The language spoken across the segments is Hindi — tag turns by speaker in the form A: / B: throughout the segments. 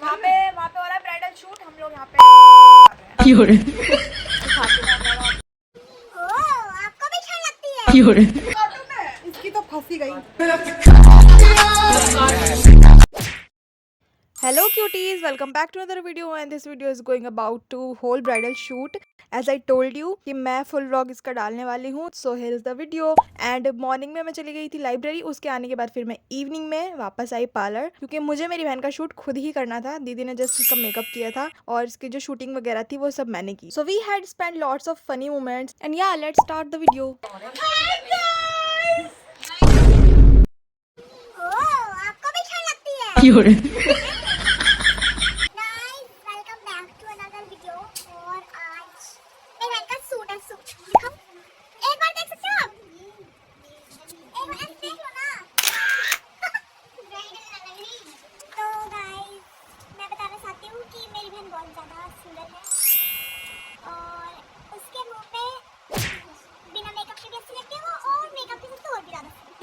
A: वहाँ पे हो रहा है ब्राइडल शूट, हम लोग यहाँ पे कर रहे हैं।
B: क्यों रे?
A: आपको भी ठंड लगती है?
B: क्यों रे?
A: इसकी तो फंसी गई। Hello cuties, welcome back to another video and this video is going about to whole bridal shoot. As I told you कि मैं full vlog इसका डालने वाली हूँ, so here is the video. And morning में मैं चली गई थी लाइब्रेरी, उसके आने के बाद फिर मैं इवनिंग में वापस आई पार्लर, क्योंकि मुझे मेरी बहन का शूट खुद ही करना था। दीदी ने जस्ट उसका मेकअप किया था और इसकी जो शूटिंग वगैरह थी वो सब मैंने की। So we had spent lots of funny moments and yeah, let's start the video. आपको भी ठंड लगती है?
B: क्यों रे?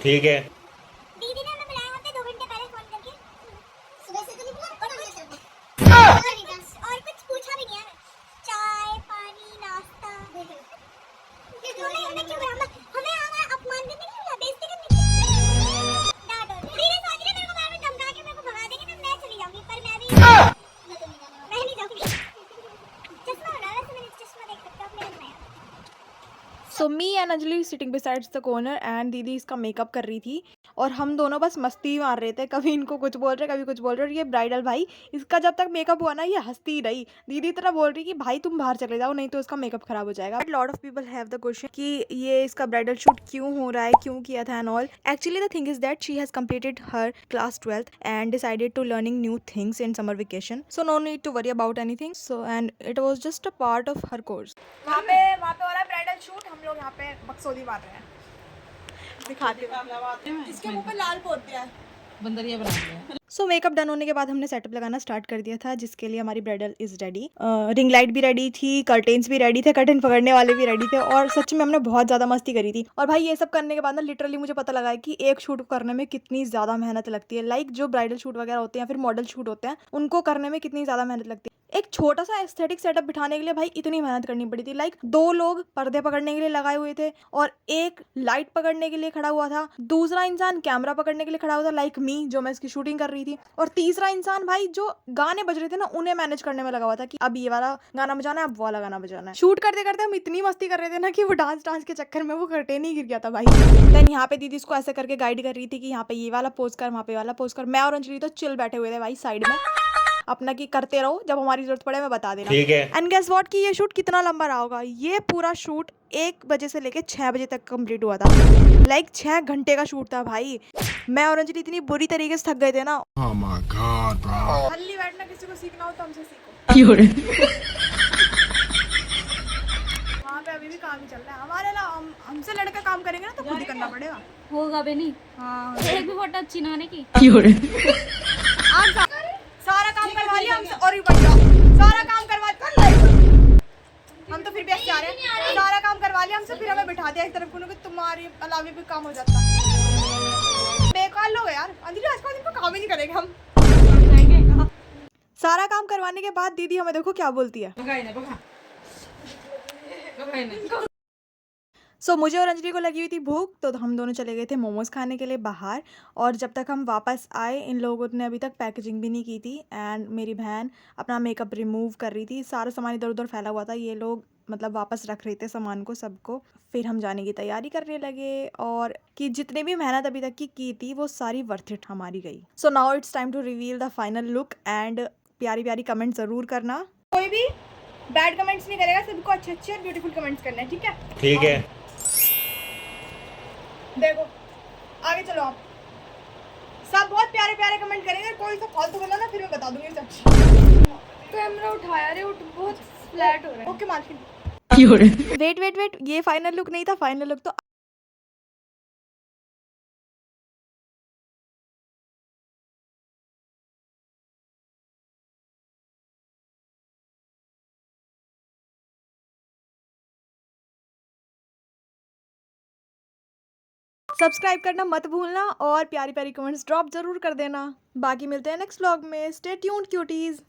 C: ठीक है।
A: दीदी ने हमें बुलाया होता 2 घंटे पहले फोन करके। सुबह से तो नहीं बुलाया और कुछ पूछा भी नहीं है। चाय पानी नाश्ता हमें क्यों बुलाया? हमें हमारा अपमान करने के लिए, बेइज्जती करने के लिए। डांटो दीदी सोच रही है मेरे को बाहर में धमका के मेरे को भगा देंगे तो मैं चली जाऊंगी, पर मैं नहीं जाऊंगी। चश्मा लगा, वैसे मैंने चश्मा देख सकते हो अपने में। So me and Anjali sitting beside the corner and दीदी इसका मेकअप कर रही थी और हम दोनों बस मस्ती मार रहे थे, कभी इनको कुछ बोल रहे कभी कुछ बोल रहे। और ये ब्राइडल भाई, इसका जब तक मेकअप हुआ ना ये हंसती ही रही। दीदी इतना बोल रही कि भाई तुम बाहर चले जाओ नहीं तो इसका मेकअप खराब हो जाएगा। But lot of people have the question कि ये इसका ब्राइडल शूट क्यों हो रहा है, क्यों किया था and all. Actually the thing is that she has completed her class 12th and decided to learning new things in summer vacation, so no need to worry about anything. So and it was just a part of her course. वहाँ पे हो रहा है ब्राइडल शूट, हम लोग यहाँ पे बकसोदी मार रहे हैं। दिखाते हैं इसके मुंह पे लाल पोत दिया है,
B: बंदरिया बना दिया।
A: सो मेकअप डन होने के बाद हमने सेटअप लगाना स्टार्ट कर दिया था, जिसके लिए हमारी bridal is ready. Ring light भी रेडी थी, कर्टेन्स भी रेडी थे, कर्टेन पकड़ने वाले भी रेडी थे और सच में हमने बहुत ज्यादा मस्ती करी थी। और भाई ये सब करने के बाद ना लिटरली मुझे पता लगा है कि एक शूट करने में कितनी ज्यादा मेहनत लगती है। लाइक जो ब्राइडल शूट वगैरह होते हैं या फिर मॉडल शूट होते हैं उनको करने में कितनी ज्यादा मेहनत लगती है। एक छोटा सा एस्थेटिक सेटअप बिठाने के लिए भाई इतनी मेहनत करनी पड़ी थी। लाइक 2 लोग पर्दे पकड़ने के लिए लगाए हुए थे और एक लाइट पकड़ने के लिए खड़ा हुआ था, दूसरा इंसान कैमरा पकड़ने के लिए खड़ा हुआ था लाइक मी जो मैं इसकी शूटिंग कर रही थी, और तीसरा इंसान भाई जो गाने बज रहे थे ना उन्हें मैनेज करने में लगा हुआ था कि अब ये वाला गाना बजाना है, अब वाला गाना बजाना है। शूट करते करते हम इतनी मस्ती कर रहे थे ना कि वो डांस के चक्कर में वो कर्टेन ही गिर गया था भाई। देन यहाँ पे दीदी इसको ऐसे करके गाइड कर रही थी कि यहाँ पे ये वाला पोज कर, वहाँ पे वाला पोज कर। मैं और अंजलि तो चिल बैठे हुए थे भाई साइड में, अपना की करते रहो, जब हमारी जरूरत पड़े मैं बता देना।
C: ठीक है।
A: एंड गेस व्हाट कि ये शूट कितना लंबा रहा होगा। ये पूरा शूट 1 बजे से लेके 6 बजे तक कंप्लीट हुआ था। लाइक 6 घंटे का शूट था भाई। मैं और अंजलि इतनी बुरी तरीके से थक गए थे ना।
D: Oh my God, bro.
A: हल्ली बैठना किसी को सीखना हो तो हमसे सीखो।
B: क्यों रे?
A: वहाँ पे अभी भी काम ही चल रहा है हमारे ना, हमसे लड़का काम करेंगे ना तो खुद ही करना पड़ेगा।
E: होगा भी नहीं।
A: हाँ
E: एक भी फोटो अच्छी ना आने की।
B: क्यों रे?
A: सारा काम करवा लिया हमसे और भी बढ़िया, सारा काम करवा हम तो फिर भी ऐसे आ रहे हैं। सारा काम करवा लिया हमसे, फिर हमें बिठा दिया एक तरफ कि तुम्हारे अलावा भी काम हो जाता। बेकार लोग यार, अंजलि आज का दिन को काम ही नहीं करेंगे हम। सारा काम करवाने के बाद दीदी हमें देखो क्या बोलती है। सो मुझे और अंजलि को लगी हुई थी भूख, तो हम दोनों चले गए थे मोमोज खाने के लिए बाहर। और जब तक हम वापस आए इन लोगों ने अभी तक पैकेजिंग भी नहीं की थी एंड मेरी बहन अपना मेकअप रिमूव कर रही थी। सारा सामान इधर उधर फैला हुआ था, ये लोग मतलब वापस रख रहे थे सामान को सबको। फिर हम जाने की तैयारी करने लगे और कि जितनी भी मेहनत अभी तक की थी वो सारी वर्थ इट हमारी गई। So now it's time to reveal the final look and प्यारी प्यारी कमेंट ज़रूर करना। कोई भी बैड कमेंट्स नहीं करेगा, सबको अच्छे अच्छे और ब्यूटीफुल कमेंट्स करने हैं, ठीक है?
C: ठीक है।
A: देखो आगे चलो, आप सब बहुत प्यारे प्यारे कमेंट करेंगे। कोई सा फालतू बोला ना फिर मैं बता दूंगी सब। कैमरा उठाया रे, बहुत फ्लैट हो रहा है। ओके मालकिन।
B: क्यों रे?
A: वेट ये फाइनल लुक नहीं था, फाइनल लुक तो
C: सब्सक्राइब करना मत भूलना और प्यारी प्यारी कमेंट्स ड्रॉप ज़रूर कर देना। बाकी मिलते हैं नेक्स्ट व्लॉग में। Stay tuned cuties.